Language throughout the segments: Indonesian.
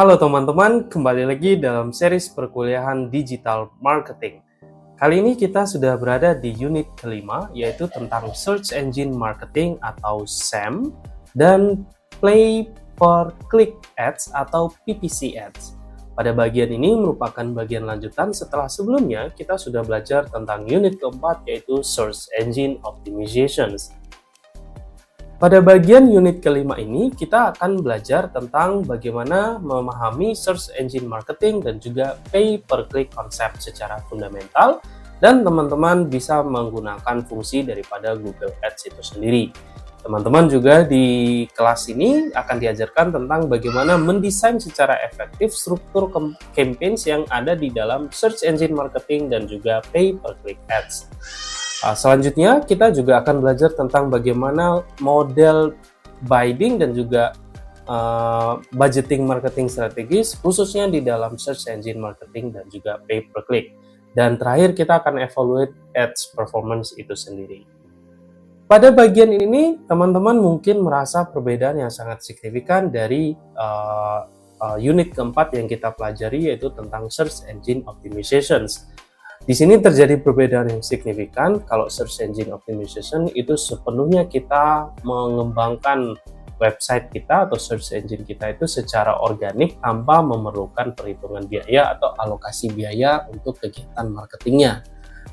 Halo teman-teman, kembali lagi dalam series perkuliahan Digital Marketing. Kali ini kita sudah berada di unit kelima, yaitu tentang Search Engine Marketing atau SEM dan Pay Per Click Ads atau PPC Ads. Pada bagian ini merupakan bagian lanjutan setelah sebelumnya kita sudah belajar tentang unit keempat, yaitu Search Engine Optimizations. Pada bagian unit kelima ini, kita akan belajar tentang bagaimana memahami search engine marketing dan juga pay per click konsep secara fundamental, dan teman-teman bisa menggunakan fungsi daripada Google Ads itu sendiri. Teman-teman juga di kelas ini akan diajarkan tentang bagaimana mendesain secara efektif struktur campaigns yang ada di dalam search engine marketing dan juga pay per click ads. Selanjutnya kita juga akan belajar tentang bagaimana model bidding dan juga budgeting marketing strategis khususnya di dalam search engine marketing dan juga pay per click. Dan terakhir kita akan evaluate ads performance itu sendiri. Pada bagian ini teman-teman mungkin merasa perbedaan yang sangat signifikan dari unit keempat yang kita pelajari, yaitu tentang search engine optimizations. Di sini terjadi perbedaan yang signifikan. Kalau search engine optimization itu sepenuhnya kita mengembangkan website kita atau search engine kita itu secara organik tanpa memerlukan perhitungan biaya atau alokasi biaya untuk kegiatan marketingnya.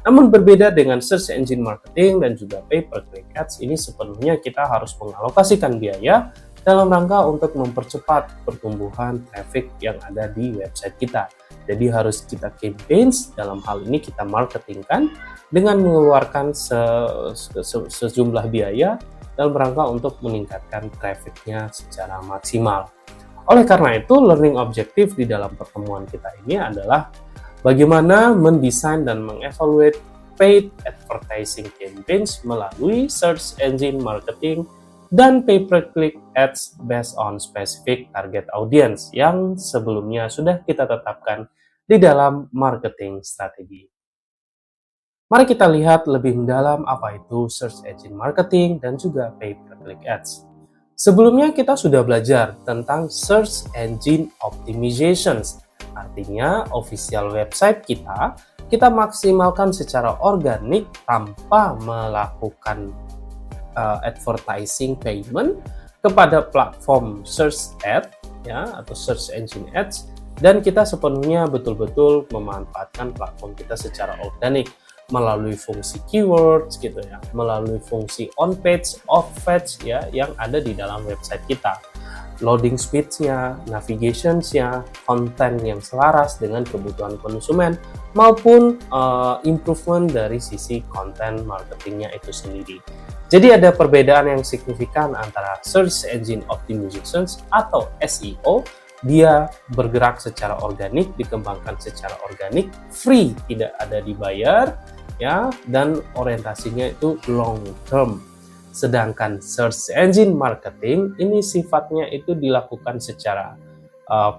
Namun berbeda dengan search engine marketing dan juga pay per click ads, ini sepenuhnya kita harus mengalokasikan biaya dalam rangka untuk mempercepat pertumbuhan traffic yang ada di website kita. Jadi harus kita campaigns, dalam hal ini kita marketingkan dengan mengeluarkan sejumlah biaya dalam rangka untuk meningkatkan trafficnya secara maksimal. Oleh karena itu, learning objective di dalam pertemuan kita ini adalah bagaimana mendesain dan mengevaluate paid advertising campaigns melalui search engine marketing dan pay per click ads based on specific target audience yang sebelumnya sudah kita tetapkan di dalam marketing strategi. Mari kita lihat lebih mendalam apa itu search engine marketing dan juga pay per click ads. Sebelumnya kita sudah belajar tentang search engine optimizations, artinya official website kita maksimalkan secara organik tanpa melakukan advertising payment kepada platform search ad ya atau search engine ads, dan kita sepenuhnya betul-betul memanfaatkan platform kita secara organik melalui fungsi keywords gitu ya, melalui fungsi on page, off page ya yang ada di dalam website kita, loading speed-nya, navigation-nya, konten yang selaras dengan kebutuhan konsumen maupun improvement dari sisi konten marketingnya itu sendiri. Jadi ada perbedaan yang signifikan antara Search Engine Optimizations atau SEO, dia bergerak secara organik, dikembangkan secara organik, free, tidak ada dibayar, ya, dan orientasinya itu long term. Sedangkan Search Engine Marketing ini sifatnya itu dilakukan secara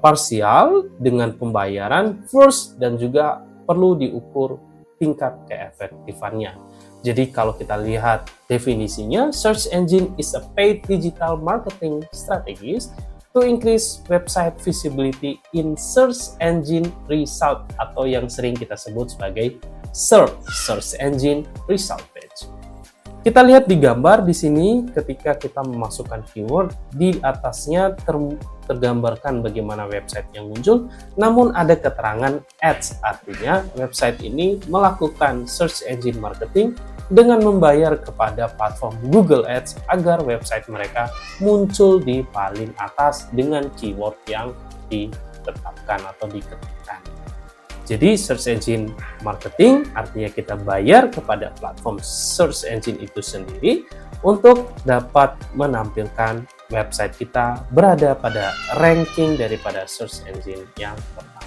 parsial dengan pembayaran first dan juga perlu diukur tingkat keefektifannya. Jadi kalau kita lihat definisinya, search engine is a paid digital marketing strategies to increase website visibility in search engine result atau yang sering kita sebut sebagai SERP, search engine result page. Kita lihat di gambar di sini ketika kita memasukkan keyword, di atasnya tergambarkan bagaimana website yang muncul, namun ada keterangan ads, artinya website ini melakukan search engine marketing dengan membayar kepada platform Google Ads agar website mereka muncul di paling atas dengan keyword yang ditetapkan atau diketikkan. Jadi search engine marketing artinya kita bayar kepada platform search engine itu sendiri untuk dapat menampilkan website kita berada pada ranking daripada search engine yang pertama.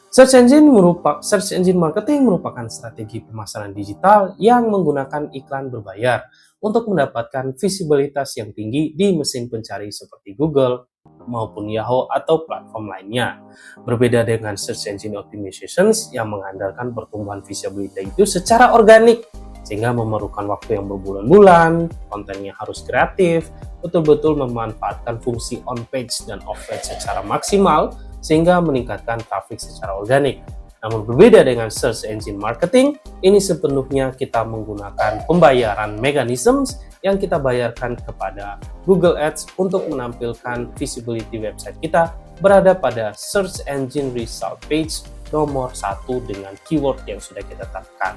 Search engine marketing merupakan strategi pemasaran digital yang menggunakan iklan berbayar untuk mendapatkan visibilitas yang tinggi di mesin pencari seperti Google maupun Yahoo atau platform lainnya. Berbeda dengan search engine optimizations yang mengandalkan pertumbuhan visibility itu secara organik sehingga memerlukan waktu yang berbulan-bulan, kontennya harus kreatif, betul-betul memanfaatkan fungsi on page dan off page secara maksimal, sehingga meningkatkan traffic secara organik. Namun berbeda dengan search engine marketing, ini sepenuhnya kita menggunakan pembayaran mechanisms yang kita bayarkan kepada Google Ads untuk menampilkan visibility website kita berada pada search engine result page nomor 1 dengan keyword yang sudah kita tetapkan.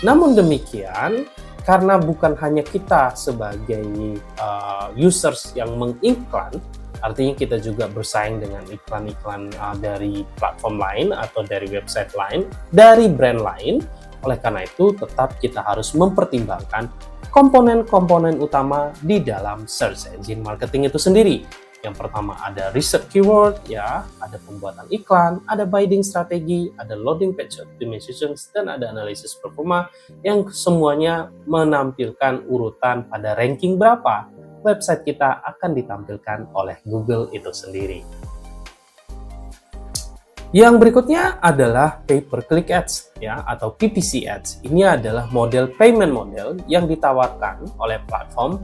Namun demikian, karena bukan hanya kita sebagai users yang mengiklan, artinya kita juga bersaing dengan iklan-iklan dari platform lain atau dari website lain, dari brand lain. Oleh karena itu, tetap kita harus mempertimbangkan komponen-komponen utama di dalam search engine marketing itu sendiri. Yang pertama ada research keyword, ya, ada pembuatan iklan, ada bidding strategi, ada loading page optimization, dan ada analisis performa yang semuanya menampilkan urutan pada ranking berapa website kita akan ditampilkan oleh Google itu sendiri. Yang berikutnya adalah pay per click ads, ya, atau PPC ads. Ini adalah model payment model yang ditawarkan oleh platform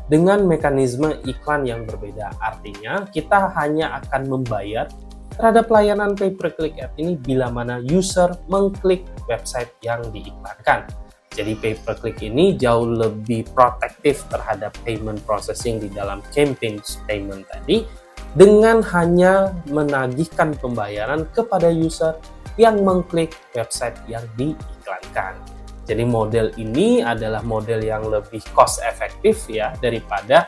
dengan mekanisme iklan yang berbeda. Artinya kita hanya akan membayar terhadap layanan pay per click ad ini bila mana user mengklik website yang diiklankan. Jadi pay per click ini jauh lebih protektif terhadap payment processing di dalam campaign payment tadi, dengan hanya menagihkan pembayaran kepada user yang mengklik website yang diiklankan. Jadi model ini adalah model yang lebih cost efektif, ya, daripada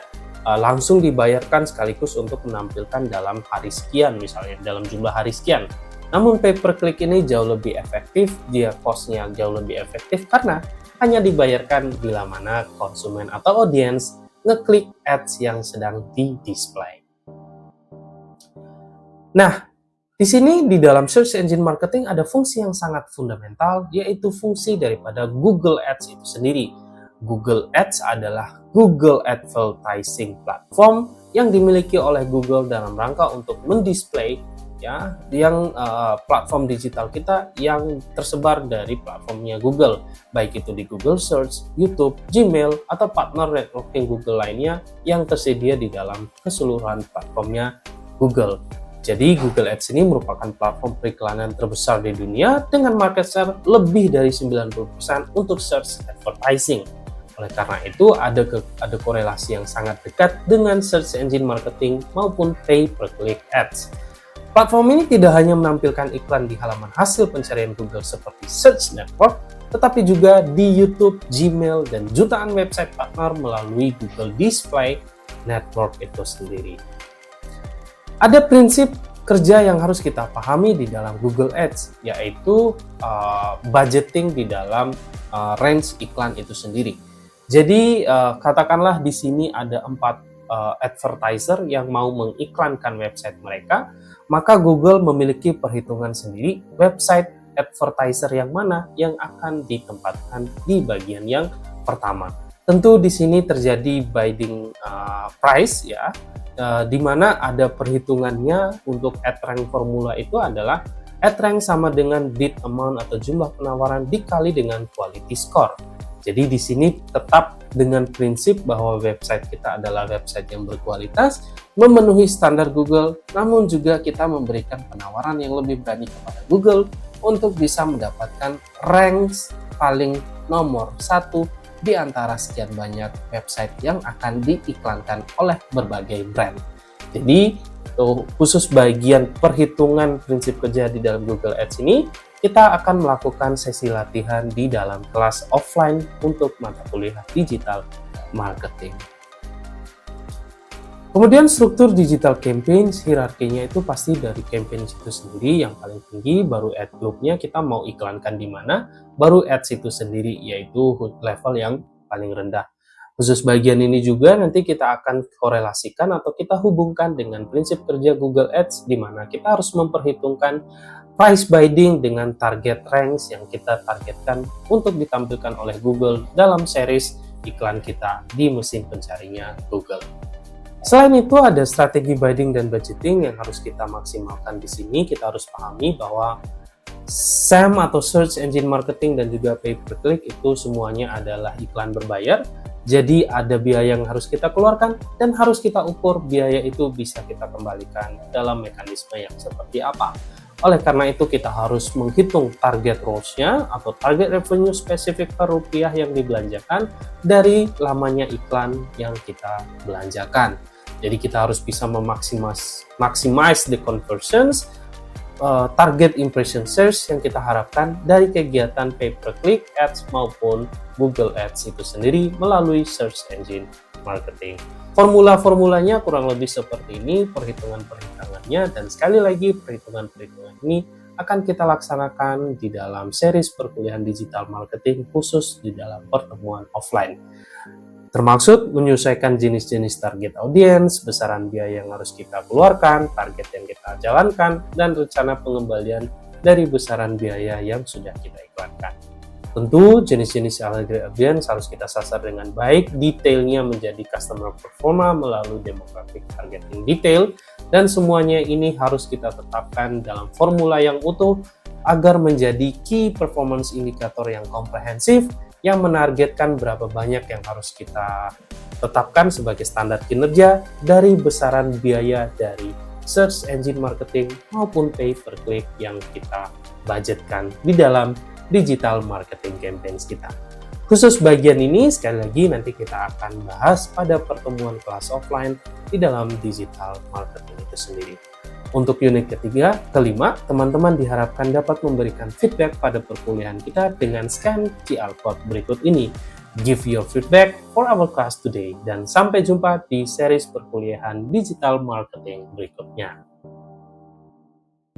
langsung dibayarkan sekaligus untuk menampilkan dalam hari sekian, misalnya dalam jumlah hari sekian. Namun pay per click ini jauh lebih efektif, dia cost-nya jauh lebih efektif karena hanya dibayarkan bila mana konsumen atau audiens ngeklik ads yang sedang di-display. Nah, di sini di dalam search engine marketing ada fungsi yang sangat fundamental, yaitu fungsi daripada Google Ads itu sendiri. Google Ads adalah Google Advertising Platform yang dimiliki oleh Google dalam rangka untuk mendisplay, ya, yang platform digital kita yang tersebar dari platformnya Google, baik itu di Google Search, YouTube, Gmail, atau partner networking Google lainnya yang tersedia di dalam keseluruhan platformnya Google. Jadi Google Ads ini merupakan platform periklanan terbesar di dunia dengan market share lebih dari 90% untuk search advertising. Oleh karena itu ada korelasi yang sangat dekat dengan search engine marketing maupun pay per click ads. Platform ini tidak hanya menampilkan iklan di halaman hasil pencarian Google seperti Search Network, tetapi juga di YouTube, Gmail, dan jutaan website partner melalui Google Display Network itu sendiri. Ada prinsip kerja yang harus kita pahami di dalam Google Ads, yaitu budgeting di dalam range iklan itu sendiri. Jadi katakanlah di sini ada 4 advertiser yang mau mengiklankan website mereka, maka Google memiliki perhitungan sendiri website advertiser yang mana yang akan ditempatkan di bagian yang pertama. Tentu di sini terjadi bidding price, ya, di mana ada perhitungannya untuk ad rank formula itu adalah ad rank sama dengan bid amount atau jumlah penawaran dikali dengan quality score. Jadi di sini tetap dengan prinsip bahwa website kita adalah website yang berkualitas, memenuhi standar Google, namun juga kita memberikan penawaran yang lebih berani kepada Google untuk bisa mendapatkan rank paling nomor 1 di antara sekian banyak website yang akan diiklankan oleh berbagai brand. Jadi khusus bagian perhitungan prinsip kerja di dalam Google Ads ini, kita akan melakukan sesi latihan di dalam kelas offline untuk mata kuliah digital marketing. Kemudian struktur digital campaign, hierarkinya itu pasti dari campaign itu sendiri yang paling tinggi, baru ad groupnya kita mau iklankan di mana, baru ads itu sendiri yaitu level yang paling rendah. Khusus bagian ini juga nanti kita akan korelasikan atau kita hubungkan dengan prinsip kerja Google Ads, di mana kita harus memperhitungkan price bidding dengan target ranks yang kita targetkan untuk ditampilkan oleh Google dalam series iklan kita di mesin pencarinya Google. Selain itu ada strategi bidding dan budgeting yang harus kita maksimalkan di sini. Kita harus pahami bahwa SEM atau Search Engine Marketing dan juga Pay Per Click itu semuanya adalah iklan berbayar. Jadi ada biaya yang harus kita keluarkan dan harus kita ukur biaya itu bisa kita kembalikan dalam mekanisme yang seperti apa. Oleh karena itu kita harus menghitung target ROAS-nya atau target revenue spesifik per rupiah yang dibelanjakan dari lamanya iklan yang kita belanjakan. Jadi kita harus bisa maximize the conversions, target impression search yang kita harapkan dari kegiatan pay per click ads maupun Google Ads itu sendiri melalui search engine marketing. Formulanya kurang lebih seperti ini, perhitungannya, dan sekali lagi perhitungan ini akan kita laksanakan di dalam series perkuliahan digital marketing khusus di dalam pertemuan offline. Termaksud menyesuaikan jenis-jenis target audiens, besaran biaya yang harus kita keluarkan, target yang kita jalankan, dan rencana pengembalian dari besaran biaya yang sudah kita iklankan. Tentu jenis-jenis target audiens harus kita sasar dengan baik, detailnya menjadi customer performa melalui demographic targeting detail, dan semuanya ini harus kita tetapkan dalam formula yang utuh agar menjadi key performance indicator yang komprehensif yang menargetkan berapa banyak yang harus kita tetapkan sebagai standar kinerja dari besaran biaya dari search engine marketing maupun pay per click yang kita budgetkan di dalam digital marketing campaigns kita. Khusus bagian ini sekali lagi nanti kita akan bahas pada pertemuan kelas offline di dalam digital marketing itu sendiri. Untuk unit kelima, teman-teman diharapkan dapat memberikan feedback pada perkuliahan kita dengan scan QR code berikut ini. Give your feedback for our class today, dan sampai jumpa di series perkuliahan digital marketing berikutnya.